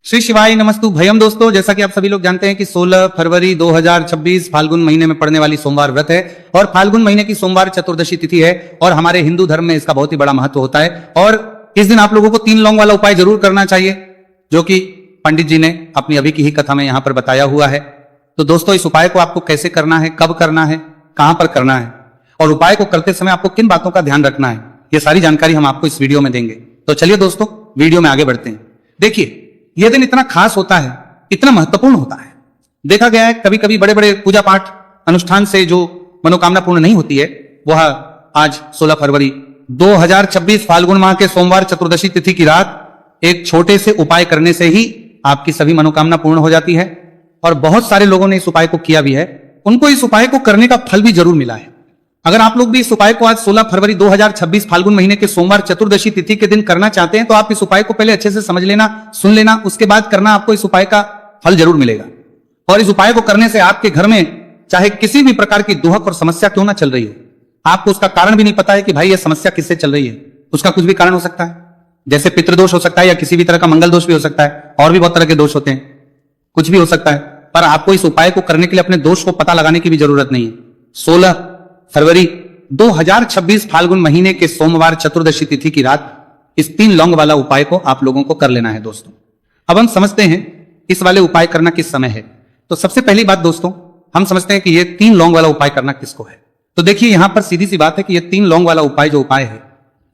श्री शिवाय नमस्तु भयम। दोस्तों, जैसा कि आप सभी लोग जानते हैं कि 16 फरवरी 2026 फाल्गुन महीने में पड़ने वाली सोमवार व्रत है और फाल्गुन महीने की सोमवार चतुर्दशी तिथि है और हमारे हिंदू धर्म में इसका बहुत ही बड़ा महत्व होता है। और इस दिन आप लोगों को 3 लौंग वाला उपाय जरूर करना चाहिए, जो कि पंडित जी ने अपनी अभी की ही कथा में यहां पर बताया हुआ है। तो दोस्तों, इस उपाय को आपको कैसे करना है, कब करना है, कहां पर करना है और उपाय को करते समय आपको किन बातों का ध्यान रखना है, ये सारी जानकारी हम आपको इस वीडियो में देंगे। तो चलिए दोस्तों, वीडियो में आगे बढ़ते हैं। देखिए, यह दिन इतना खास होता है, इतना महत्वपूर्ण होता है। देखा गया है कभी कभी बड़े बड़े पूजा पाठ अनुष्ठान से जो मनोकामना पूर्ण नहीं होती है, वह आज 16 फरवरी 2026 फाल्गुन माह के सोमवार चतुर्दशी तिथि की रात एक छोटे से उपाय करने से ही आपकी सभी मनोकामना पूर्ण हो जाती है। और बहुत सारे लोगों ने इस उपाय को किया भी है, उनको इस उपाय को करने का फल भी जरूर मिला है। अगर आप लोग भी इस उपाय को आज 16 फरवरी 2026 फाल्गुन महीने के सोमवार चतुर्दशी तिथि के दिन करना चाहते हैं, तो आप इस उपाय को पहले अच्छे से समझ लेना, सुन लेना, उसके बाद करना। आपको इस उपाय का फल जरूर मिलेगा। और इस उपाय को करने से आपके घर में चाहे किसी भी प्रकार की दुहक और समस्या क्यों ना चल रही हो, आपको उसका कारण भी नहीं पता है कि भाई यह समस्या किससे चल रही है, उसका कुछ भी कारण हो सकता है। जैसे पितृदोष हो सकता है या किसी भी तरह का मंगल दोष भी हो सकता है, और भी बहुत तरह के दोष होते हैं, कुछ भी हो सकता है। पर आपको इस उपाय को करने के लिए अपने दोष को पता लगाने की भी जरूरत नहीं है। 16 फरवरी 2026 फाल्गुन महीने के सोमवार चतुर्दशी तिथि की रात इस 3 लौंग वाला उपाय को आप लोगों को कर लेना है। दोस्तों, अब हम समझते हैं इस वाले उपाय करना किस समय है। तो सबसे पहली बात दोस्तों, हम समझते हैं कि ये 3 लौंग वाला उपाय करना किसको है। तो देखिए, यहां पर सीधी सी बात है कि ये 3 लौंग वाला उपाय जो उपाय है,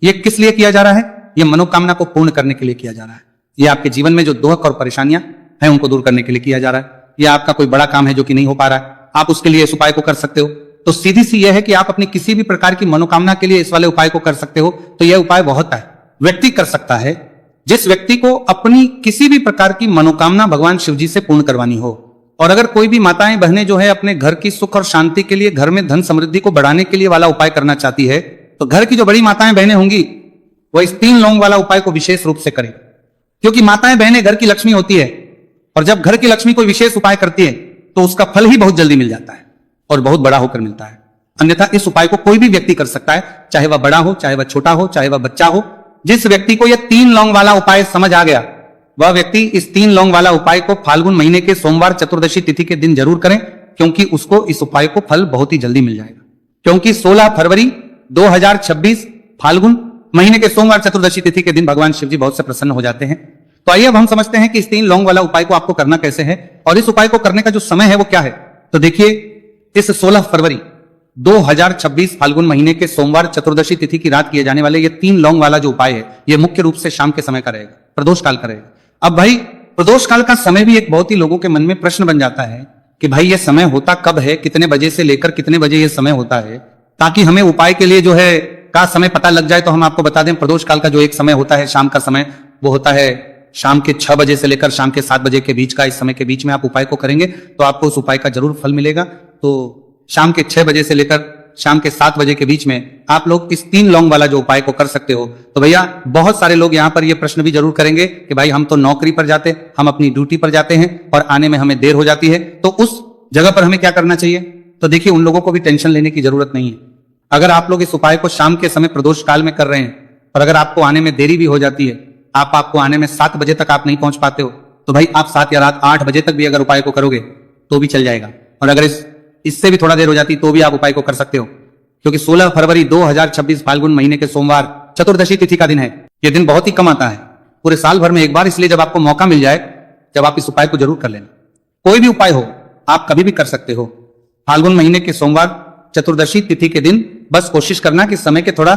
ये किस लिए किया जा रहा है? ये मनोकामना को पूर्ण करने के लिए किया जा रहा है। ये आपके जीवन में जो दुख और परेशानियां हैं उनको दूर करने के लिए किया जा रहा है। या आपका कोई बड़ा काम है जो कि नहीं हो पा रहा है, आप उसके लिए इस उपाय को कर सकते हो। तो सीधी सी यह है कि आप अपनी किसी भी प्रकार की मनोकामना के लिए इस वाले उपाय को कर सकते हो। तो यह उपाय बहुत है, व्यक्ति कर सकता है जिस व्यक्ति को अपनी किसी भी प्रकार की मनोकामना भगवान शिव जी से पूर्ण करवानी हो। और अगर कोई भी माताएं बहनें जो है अपने घर की सुख और शांति के लिए, घर में धन समृद्धि को बढ़ाने के लिए वाला उपाय करना चाहती है, तो घर की जो बड़ी माताएं बहनें होंगी वह इस 3 लौंग वाला उपाय को विशेष रूप से करें। क्योंकि माताएं बहनें घर की लक्ष्मी होती है, और जब घर की लक्ष्मी कोई विशेष उपाय करती है तो उसका फल ही बहुत जल्दी मिल जाता है और बहुत बड़ा होकर मिलता है। अन्यथा इस उपाय को कोई भी व्यक्ति कर सकता है, चाहे वह बड़ा हो, चाहे वह छोटा हो, चाहे वह बच्चा हो। जिस व्यक्ति को यह 3 लौंग वाला उपाय समझ आ गया, वह व्यक्ति इस 3 लौंग वाला उपाय को फाल्गुन महीने के सोमवार चतुर्दशी तिथि के दिन जरूर करें, क्योंकि उसको इस उपाय को फल बहुत ही जल्दी मिल जाएगा। क्योंकि 16 फरवरी 2026 फाल्गुन महीने के सोमवार चतुर्दशी तिथि के दिन भगवान शिव जी बहुत से प्रसन्न हो जाते हैं। तो आइए अब हम समझते हैं कि इस 3 लौंग वाला उपाय को आपको करना कैसे है और इस उपाय को करने का जो समय है वो क्या है। तो देखिए, इस 16 फरवरी 2026 फाल्गुन महीने के सोमवार चतुर्दशी तिथि की रात किए जाने वाले ये 3 लौंग वाला जो उपाय है, ये मुख्य रूप से शाम के समय का रहेगा, प्रदोष काल का रहेगा। अब भाई, प्रदोष काल का समय भी एक बहुत ही लोगों के मन में प्रश्न बन जाता है कि भाई ये समय होता कब है, कितने बजे से लेकर कितने बजे ये समय होता है, ताकि हमें उपाय के लिए जो है का समय पता लग जाए। तो हम आपको बता दें, प्रदोष काल का जो एक समय होता है शाम का समय, वो होता है शाम के 6 बजे से लेकर शाम के 7 बजे के बीच का। इस समय के बीच में आप उपाय को करेंगे तो आपको उस उपाय का जरूर फल मिलेगा। तो शाम के 6 बजे से लेकर शाम के 7 बजे के बीच में आप लोग इस 3 लौंग वाला जो उपाय को कर सकते हो। तो भैया, बहुत सारे लोग यहाँ पर ये प्रश्न भी जरूर करेंगे कि भाई हम तो नौकरी पर जाते, हम अपनी ड्यूटी पर जाते हैं और आने में हमें देर हो जाती है, तो उस जगह पर हमें क्या करना चाहिए। तो देखिए, उन लोगों को भी टेंशन लेने की जरूरत नहीं है। अगर आप लोग इस उपाय को शाम के समय प्रदोष काल में कर रहे हैं और अगर आपको आने में देरी भी हो जाती है, आपको आने में 7 बजे तक आप नहीं पहुंच पाते हो, तो भाई आप 7 या रात 8 बजे तक भी अगर उपाय को करोगे तो भी चल जाएगा। और अगर इससे भी थोड़ा देर हो जाती तो भी आप उपाय को कर सकते हो। क्योंकि 16 फरवरी 2026 फाल्गुन महीने के सोमवार चतुर्दशी तिथि का दिन है। यह दिन बहुत ही कम आता है, पूरे साल भर में एक बार, इसलिए जब आपको मौका मिल जाए, जब आप इस उपाय को जरूर कर लेना। कोई भी उपाय हो, आप कभी भी कर सकते हो। फाल्गुन महीने के सोमवार चतुर्दशी तिथि के दिन बस कोशिश करना कि समय के थोड़ा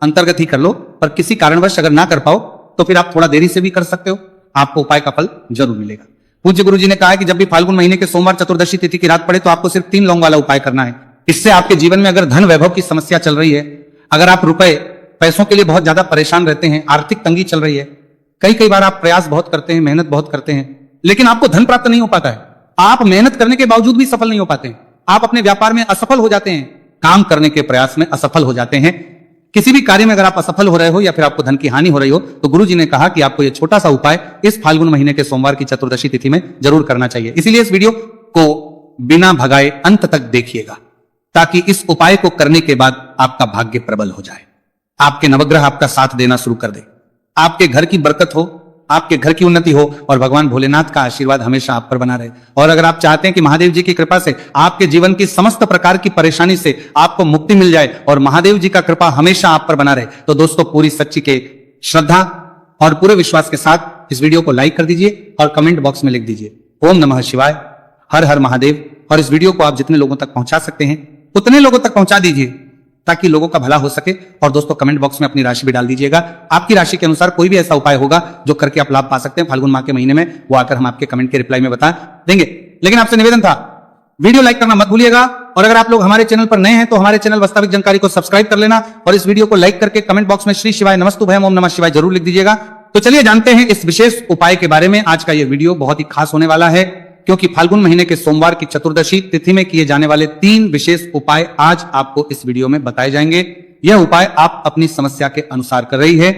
अंतर्गत ही कर लो, पर किसी कारणवश अगर ना कर पाओ तो फिर आप थोड़ा देरी से भी कर सकते हो, आपको उपाय का फल जरूर मिलेगा। पूज्य गुरु जी ने कहा है कि जब भी फाल्गुन महीने के सोमवार चतुर्दशी तिथि की रात पड़े तो आपको सिर्फ 3 लौंग वाला उपाय करना है। इससे आपके जीवन में अगर धन वैभव की समस्या चल रही है, अगर आप पैसों के लिए बहुत ज्यादा परेशान रहते हैं, आर्थिक तंगी चल रही है, कई बार आप प्रयास बहुत करते हैं, मेहनत बहुत करते हैं, लेकिन आपको धन प्राप्त नहीं हो पाता है, आप मेहनत करने के बावजूद भी सफल नहीं हो पाते हैं, आप अपने व्यापार में असफल हो जाते हैं, काम करने के प्रयास में असफल हो जाते हैं, किसी भी कार्य में अगर आप असफल हो रहे हो या फिर आपको धन की हानि हो रही हो, तो गुरु जी ने कहा कि आपको यह छोटा सा उपाय इस फाल्गुन महीने के सोमवार की चतुर्दशी तिथि में जरूर करना चाहिए। इसीलिए इस वीडियो को बिना भगाए अंत तक देखिएगा, ताकि इस उपाय को करने के बाद आपका भाग्य प्रबल हो जाए, आपके नवग्रह आपका साथ देना शुरू कर दे, आपके घर की बरकत हो, आपके घर की उन्नति हो और भगवान भोलेनाथ का आशीर्वाद हमेशा आप पर बना रहे। और अगर आप चाहते हैं कि महादेव जी की कृपा से आपके जीवन की समस्त प्रकार की परेशानी से आपको मुक्ति मिल जाए और महादेव जी का कृपा हमेशा आप पर बना रहे, तो दोस्तों पूरी सच्ची के श्रद्धा और पूरे विश्वास के साथ इस वीडियो को लाइक कर दीजिए और कमेंट बॉक्स में लिख दीजिए ओम नमः शिवाय, हर हर महादेव। और इस वीडियो को आप जितने लोगों तक पहुंचा सकते हैं उतने लोगों तक पहुंचा दीजिए ताकि लोगों का भला हो सके। और दोस्तों कमेंट बॉक्स में अपनी राशि भी डाल दीजिएगा। आपकी राशि के अनुसार कोई भी ऐसा उपाय होगा जो करके आप लाभ पा सकते हैं फाल्गुन माह के महीने में, वो आकर हम आपके कमेंट के रिप्लाई में बता देंगे। लेकिन आपसे निवेदन था, वीडियो लाइक करना मत भूलिएगा। और अगर आप लोग हमारे चैनल पर नए हैं तो हमारे चैनल वास्तविक जानकारी को सब्सक्राइब कर लेना और इस वीडियो को लाइक करके कमेंट बॉक्स में श्री शिवाय नमस्तुभयम ओम नमः शिवाय जरूर लिख दीजिएगा। तो चलिए जानते हैं इस विशेष उपाय के बारे में। आज का यह वीडियो बहुत ही खास होने वाला है क्योंकि फाल्गुन महीने के सोमवार की चतुर्दशी तिथि में किए जाने वाले 3 विशेष उपाय आज आपको इस वीडियो में बताए जाएंगे। यह उपाय आप अपनी समस्या के अनुसार कर रही है,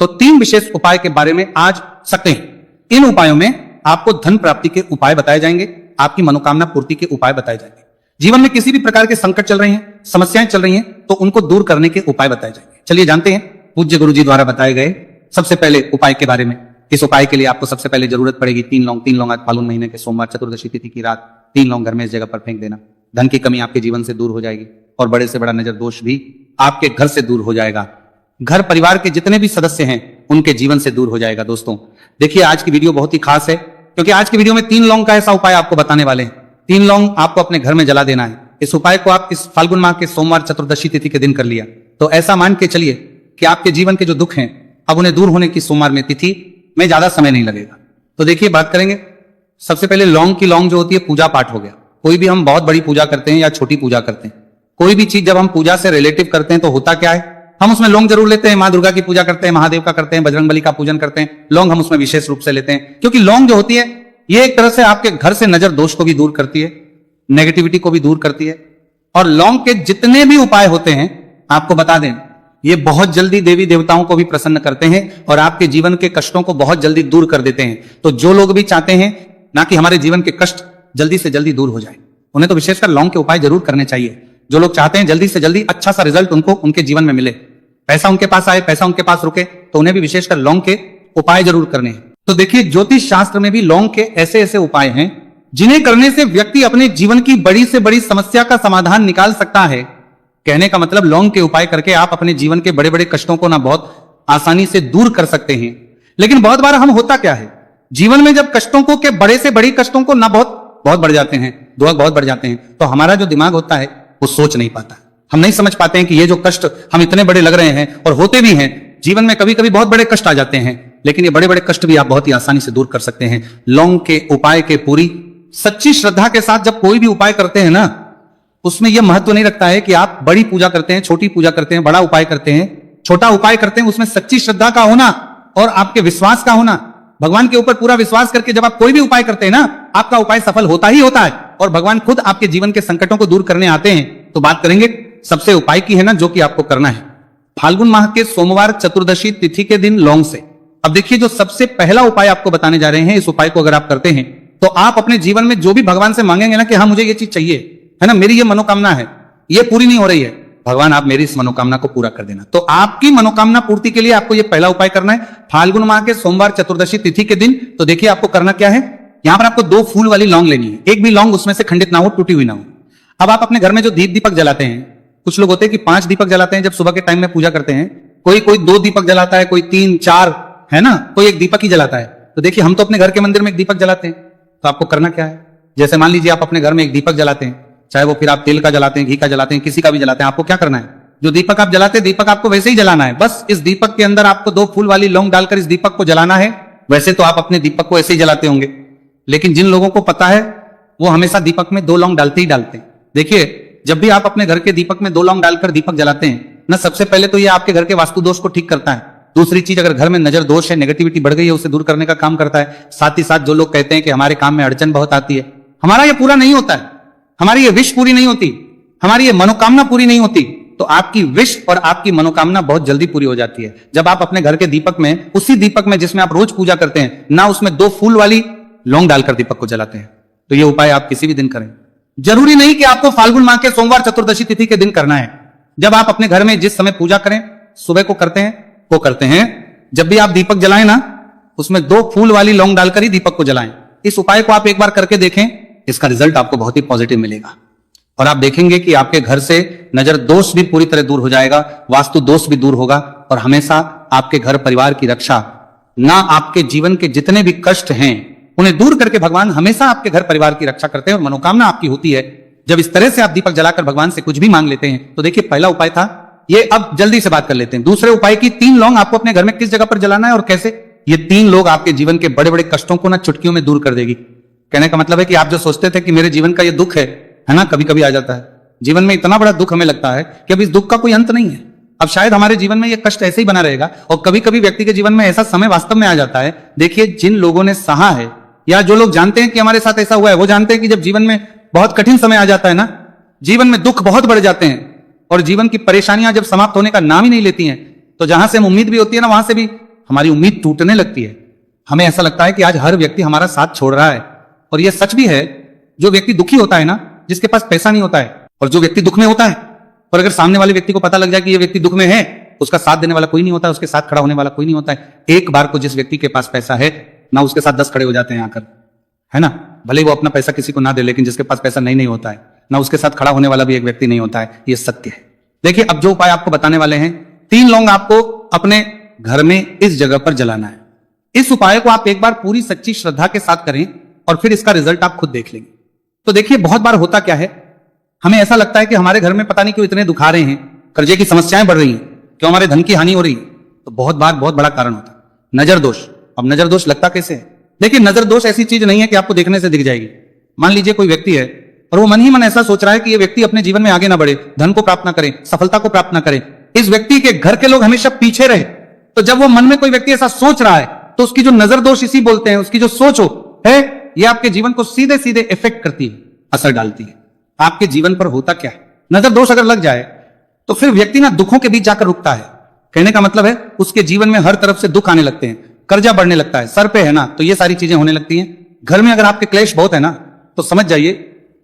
तो 3 विशेष उपाय के बारे में आज सकते हैं। इन उपायों में आपको धन प्राप्ति के उपाय बताए जाएंगे, आपकी मनोकामना पूर्ति के उपाय बताए जाएंगे। जीवन में किसी भी प्रकार के संकट चल रहे हैं, समस्याएं चल रही हैं, तो उनको दूर करने के उपाय बताए जाएंगे। चलिए जानते हैं पूज्य गुरु जी द्वारा बताए गए सबसे पहले उपाय के बारे में। इस उपाय के लिए आपको सबसे पहले जरूरत पड़ेगी 3 लौंग। आज फाल्गुन महीने के सोमवार चतुर्दशी तिथि की रात 3 लौंग घर में इस जगह पर फेंक देना। धन की कमी आपके जीवन से दूर हो जाएगी और बड़े से बड़ा नजर दोष भी आपके घर से दूर हो जाएगा। घर परिवार के जितने भी सदस्य हैं उनके जीवन से दूर हो जाएगा। दोस्तों देखिए आज की वीडियो बहुत ही खास है क्योंकि आज की वीडियो में 3 लौंग का ऐसा उपाय आपको बताने वाले हैं। 3 लौंग आपको अपने घर में जला देना है। इस उपाय को आप इस फाल्गुन माह के सोमवार चतुर्दशी तिथि के दिन कर लिया तो ऐसा मान के चलिए कि आपके जीवन के जो दुख हैं अब उन्हें दूर होने की सोमवार में तिथि में ज्यादा समय नहीं लगेगा। तो देखिए बात करेंगे सबसे पहले लौंग की। लौंग जो होती है पूजा पाठ हो गया। कोई भी हम बहुत बड़ी पूजा करते हैं या छोटी पूजा करते हैं, कोई भी चीज जब हम पूजा से रिलेटिव करते हैं तो होता क्या है, हम उसमें लौंग जरूर लेते हैं। माँ दुर्गा की पूजा करते हैं, महादेव का करते हैं, बजरंगबली का पूजन करते हैं, लौंग हम उसमें विशेष रूप से लेते हैं क्योंकि लौंग जो होती है ये एक तरह से आपके घर से नजर दोष को भी दूर करती है, नेगेटिविटी को भी दूर करती है। और लौंग के जितने भी उपाय होते हैं आपको बता दें ये बहुत जल्दी देवी देवताओं को भी प्रसन्न करते हैं और आपके जीवन के कष्टों को बहुत जल्दी दूर कर देते हैं। तो जो लोग भी चाहते हैं ना कि हमारे जीवन के कष्ट जल्दी से जल्दी दूर हो जाए, उन्हें तो विशेषकर लौंग के उपाय जरूर करने चाहिए। जो लोग चाहते हैं जल्दी से जल्दी अच्छा सा रिजल्ट उनको उनके जीवन में मिले, पैसा उनके पास आए, पैसा उनके पास रुके, तो उन्हें भी विशेषकर लौंग के उपाय जरूर करने हैं। तो देखिए ज्योतिष शास्त्र में भी लौंग के ऐसे ऐसे उपाय हैं जिन्हें करने से व्यक्ति अपने जीवन की बड़ी से बड़ी समस्या का समाधान निकाल सकता है। कहने का मतलब लौंग के उपाय करके आप अपने जीवन के बड़े बड़े कष्टों को ना बहुत आसानी से दूर कर सकते हैं। लेकिन बहुत बार हम होता क्या है जीवन में जब कष्टों को के बड़े से बड़ी कष्टों को ना बहुत बढ़ जाते हैं, दुख बहुत बढ़ जाते हैं, तो हमारा जो दिमाग होता है वो सोच नहीं पाता। हम नहीं समझ पाते हैं कि ये जो कष्ट हम इतने बड़े लग रहे हैं और होते भी हैं, जीवन में कभी कभी बहुत बड़े कष्ट आ जाते हैं, लेकिन ये बड़े बड़े कष्ट भी आप बहुत ही आसानी से दूर कर सकते हैं लौंग के उपाय के पूरी सच्ची श्रद्धा के साथ। जब कोई भी उपाय करते हैं ना उसमें यह महत्व नहीं रखता है कि आप बड़ी पूजा करते हैं, छोटी पूजा करते हैं, बड़ा उपाय करते हैं, छोटा उपाय करते हैं, उसमें सच्ची श्रद्धा का होना और आपके विश्वास का होना, भगवान के ऊपर पूरा विश्वास करके जब आप कोई भी उपाय करते हैं ना आपका उपाय सफल होता ही होता है और भगवान खुद आपके जीवन के संकटों को दूर करने आते हैं। तो बात करेंगे सबसे उपाय की है ना जो कि आपको करना है फाल्गुन माह के सोमवार चतुर्दशी तिथि के दिन लौंग से। अब देखिए जो सबसे पहला उपाय आपको बताने जा रहे हैं, इस उपाय को अगर आप करते हैं तो आप अपने जीवन में जो भी भगवान से मांगेंगे ना कि हाँ मुझे ये चीज चाहिए है ना, मेरी ये मनोकामना है, ये पूरी नहीं हो रही है, भगवान आप मेरी इस मनोकामना को पूरा कर देना। तो आपकी मनोकामना पूर्ति के लिए आपको ये पहला उपाय करना है फाल्गुन माह के सोमवार चतुर्दशी तिथि के दिन। तो देखिए आपको करना क्या है, यहां पर आपको 2 फूल वाली लौंग लेनी है। एक भी लौंग उसमें से खंडित ना हो, टूटी हुई ना हो। अब आप अपने घर में जो दीपक जलाते हैं, कुछ लोग होते हैं कि 5 दीपक जलाते हैं जब सुबह के टाइम में पूजा करते हैं, कोई 2 दीपक जलाता है, कोई 3 4 है ना, कोई 1 दीपक ही जलाता है। तो देखिए हम तो अपने घर के मंदिर में 1 दीपक जलाते हैं। तो आपको करना क्या है, जैसे मान लीजिए आप अपने घर में 1 दीपक जलाते हैं, चाहे वो फिर आप तेल का जलाते हैं, घी का जलाते हैं, किसी का भी जलाते हैं, आपको क्या करना है, जो दीपक आप जलाते हैं दीपक आपको वैसे ही जलाना है। बस इस दीपक के अंदर आपको 2 फूल वाली लौंग डालकर इस दीपक को जलाना है। वैसे तो आप अपने दीपक को ऐसे ही जलाते होंगे, लेकिन जिन लोगों को पता है वो हमेशा दीपक में 2 लौंग डालते ही डालते हैं। देखिए जब भी आप अपने घर के दीपक में 2 लौंग डालकर दीपक जलाते हैं ना, सबसे पहले तो ये आपके घर के वास्तु दोष को ठीक करता है। दूसरी चीज, अगर घर में नजर दोष है, नेगेटिविटी बढ़ गई है, उसे दूर करने का काम करता है। साथ ही साथ जो लोग कहते हैं कि हमारे काम में अड़चन बहुत आती है, हमारा ये पूरा नहीं होता है, हमारी ये विश पूरी नहीं होती, हमारी ये मनोकामना पूरी नहीं होती, तो आपकी विश और आपकी मनोकामना बहुत जल्दी पूरी हो जाती है जब आप अपने घर के दीपक में, उसी दीपक में जिसमें आप रोज पूजा करते हैं ना, उसमें 2 फूल वाली लौंग डालकर दीपक को जलाते हैं। तो ये उपाय आप किसी भी दिन करें, जरूरी नहीं कि आपको फाल्गुन माह के सोमवार चतुर्दशी तिथि के दिन करना है। जब आप अपने घर में जिस समय पूजा करें, सुबह को करते हैं, वो करते हैं। जब भी आप दीपक जलाएं ना, उसमें 2 फूल वाली लौंग डालकर ही दीपक को जलाएं। इस उपाय को आप एक बार करके देखें, इसका रिजल्ट आपको बहुत ही पॉजिटिव मिलेगा और आप देखेंगे कि आपके घर से नजर दोष भी पूरी तरह दूर हो जाएगा, वास्तु दोष भी दूर होगा और हमेशा आपके घर परिवार की रक्षा, ना आपके जीवन के जितने भी कष्ट हैं उन्हें दूर करके भगवान हमेशा आपके घर परिवार की रक्षा करते हैं और मनोकामना आपकी होती है। जब इस तरह से आप दीपक जलाकर भगवान से कुछ भी मांग लेते हैं तो देखिए, पहला उपाय था ये। अब जल्दी से बात कर लेते हैं दूसरे उपाय की। 3 लौंग आपको अपने घर में किस जगह पर जलाना है और कैसे। ये 3 लोग आपके जीवन के बड़े बड़े कष्टों को ना चुटकियों में दूर कर देगी। कहने का मतलब है कि आप जो सोचते थे कि मेरे जीवन का ये दुख है ना, कभी कभी आ जाता है जीवन में, इतना बड़ा दुख हमें लगता है कि अब इस दुख का कोई अंत नहीं है, अब शायद हमारे जीवन में ये कष्ट ऐसे ही बना रहेगा। और कभी कभी व्यक्ति के जीवन में ऐसा समय वास्तव में आ जाता है, देखिए जिन लोगों ने सहा है या जो लोग जानते हैं कि हमारे साथ ऐसा हुआ है, वो जानते हैं कि जब जीवन में बहुत कठिन समय आ जाता है ना, जीवन में दुख बहुत बढ़ जाते हैं और जीवन की परेशानियां जब समाप्त होने का नाम ही नहीं लेती हैं, तो जहां से हम उम्मीद भी होती है ना, वहां से भी हमारी उम्मीद टूटने लगती है। हमें ऐसा लगता है कि आज हर व्यक्ति हमारा साथ छोड़ रहा है और यह सच भी है। जो व्यक्ति दुखी होता है ना, जिसके पास पैसा नहीं होता है, और जो व्यक्ति दुख में होता है, और अगर सामने वाले व्यक्ति को पता लग जाए कि ये व्यक्ति दुख में है, उसका साथ देने वाला कोई नहीं होता है, उसके साथ खड़ा होने वाला कोई नहीं होता है। एक बार को जिस व्यक्ति के पास पैसा है ना, उसके साथ 10 खड़े हो जाते हैं आकर, है ना। भले वो अपना पैसा किसी को ना दे, लेकिन जिसके पास पैसा नहीं होता है ना, उसके साथ खड़ा होने वाला भी एक व्यक्ति नहीं होता है। ये सत्य है। देखिए, अब जो उपाय आपको बताने वाले हैं, 3 लौंग आपको अपने घर में इस जगह पर जलाना है। इस उपाय को आप एक बार पूरी सच्ची श्रद्धा के साथ करें और फिर इसका रिजल्ट आप खुद देख लेंगे। तो देखिए, बहुत बार होता क्या है, हमें ऐसा लगता है कि हमारे घर में पता नहीं क्यों इतने दुख आ रहे हैं, कर्जे की समस्याएं बढ़ रही हैं, क्यों हमारे धन की हानि हो रही है। तो बहुत बार बहुत बड़ा कारण होता है नजर दोष। अब नजर दोष लगता कैसे है? देखिए, नजर दोष ऐसी चीज नहीं है कि आपको देखने से दिख जाएगी। मान लीजिए कोई व्यक्ति है और वो मन ही मन ऐसा सोच रहा है कि ये व्यक्ति अपने जीवन में आगे ना बढ़े, धन को प्राप्त ना करे, सफलता को प्राप्त ना करे, इस व्यक्ति के घर के लोग हमेशा पीछे रहे। तो जब वो मन में कोई व्यक्ति ऐसा सोच रहा है, तो उसकी जो नजर दोष इसी बोलते हैं, उसकी जो सोच है, ये आपके जीवन को सीधे सीधे इफेक्ट करती है, असर डालती है। आपके जीवन पर होता क्या है, नजर दोष अगर लग जाए तो फिर व्यक्ति ना दुखों के बीच जाकर रुकता है। कहने का मतलब है उसके जीवन में हर तरफ से दुख आने लगते हैं, कर्जा बढ़ने लगता है, सर पे है ना, तो ये सारी चीजें होने लगती हैं। घर में अगर आपके क्लेश बहुत है ना, तो समझ जाइए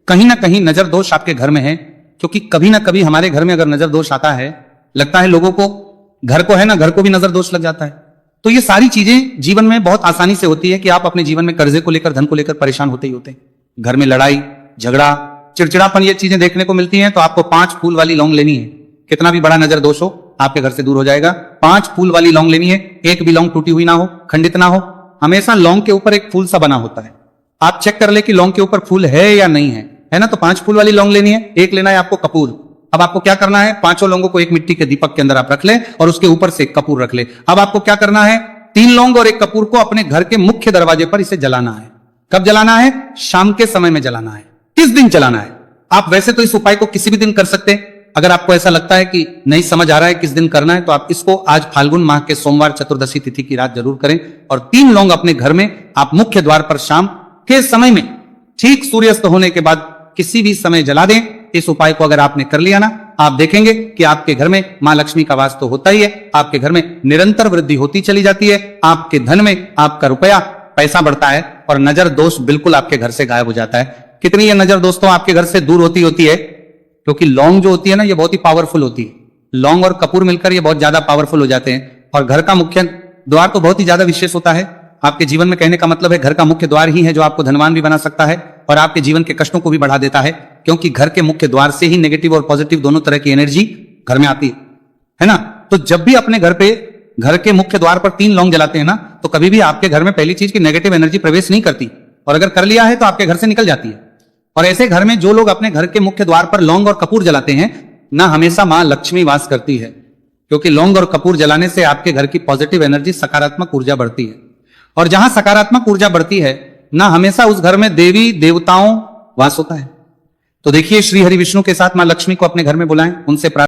कहीं ना कहीं नजर दोष आपके घर में है। क्योंकि कभी ना कभी हमारे घर में अगर नजर दोष आता है, लगता है लोगों को, घर को है ना, घर को भी नजर दोष लग जाता है। तो ये सारी चीजें जीवन में बहुत आसानी से होती है कि आप अपने जीवन में कर्जे को लेकर, धन को लेकर परेशान होते ही होते हैं। घर में लड़ाई झगड़ा, चिड़चिड़ापन, ये चीजें देखने को मिलती हैं। तो आपको 5 फूल वाली लौंग लेनी है। कितना भी बड़ा नजर दोष हो, आपके घर से दूर हो जाएगा। 5 फूल वाली लौंग लेनी है। एक भी लौंग टूटी हुई ना हो, खंडित ना हो। हमेशा लौंग के ऊपर एक फूल सा बना होता है। आप चेक कर ले कि लौंग के ऊपर फूल है या नहीं है ना। तो 5 फूल वाली लौंग लेनी है। एक लेना है आपको कपूर। अब आपको क्या करना है, 5 लौंगों को एक मिट्टी के दीपक के अंदर आप रख ले और उसके ऊपर से कपूर रख ले। अब आपको क्या करना है, 3 लौंग और एक कपूर को अपने घर के मुख्य दरवाजे पर इसे जलाना है। कब जलाना है? शाम के समय में जलाना है। किस दिन जलाना है? आप वैसे तो इस उपाय को किसी भी दिन कर सकते हैं। अगर आपको ऐसा लगता है कि नहीं समझ आ रहा है किस दिन करना है, तो आप इसको आज फाल्गुन माह के सोमवार चतुर्दशी तिथि की रात जरूर करें। और 3 लौंग अपने घर में आप मुख्य द्वार पर शाम के समय में, ठीक सूर्यास्त होने के बाद किसी भी समय जला दें। इस उपाय को अगर आपने कर लिया ना, आप देखेंगे कि आपके घर में मां लक्ष्मी का वास तो होता ही है, आपके घर में निरंतर वृद्धि होती चली जाती है। आपके धन में आपका रुपया पैसा बढ़ता है और नजर दोष बिल्कुल आपके घर से गायब हो जाता है। कितनी ये नजर दोस्तों आपके घर से दूर होती है, क्योंकि लौंग जो होती है ना, ये बहुत ही पावरफुल होती है। लौंग और कपूर मिलकर ये बहुत ज्यादा पावरफुल हो जाते हैं। और घर का मुख्य द्वार तो बहुत ही ज्यादा विशेष होता है आपके जीवन में। कहने का मतलब है घर का मुख्य द्वार ही है जो आपको धनवान भी बना सकता है और आपके जीवन के कष्टों को भी बढ़ा देता है। क्योंकि घर के मुख्य द्वार से ही नेगेटिव और पॉजिटिव दोनों तरह की एनर्जी घर में आती है ना। तो जब भी अपने घर पे, घर के मुख्य द्वार पर 3 लौंग जलाते हैं ना, तो कभी भी आपके घर में पहली चीज की नेगेटिव एनर्जी प्रवेश नहीं करती, और अगर कर लिया है तो आपके घर से निकल जाती है। और ऐसे घर में जो लोग अपने घर के मुख्य द्वार पर लौंग और कपूर जलाते हैं ना, हमेशा मां लक्ष्मी वास करती है। क्योंकि लौंग और कपूर जलाने से आपके घर की पॉजिटिव एनर्जी, सकारात्मक ऊर्जा बढ़ती है। और जहां सकारात्मक ऊर्जा बढ़ती है ना, हमेशा उस घर में देवी देवताओं वास होता है। तो देखिए, श्री हरि विष्णु के साथ मां लक्ष्मी को अपने घर में बुलाएं, उनसे प्रार्थना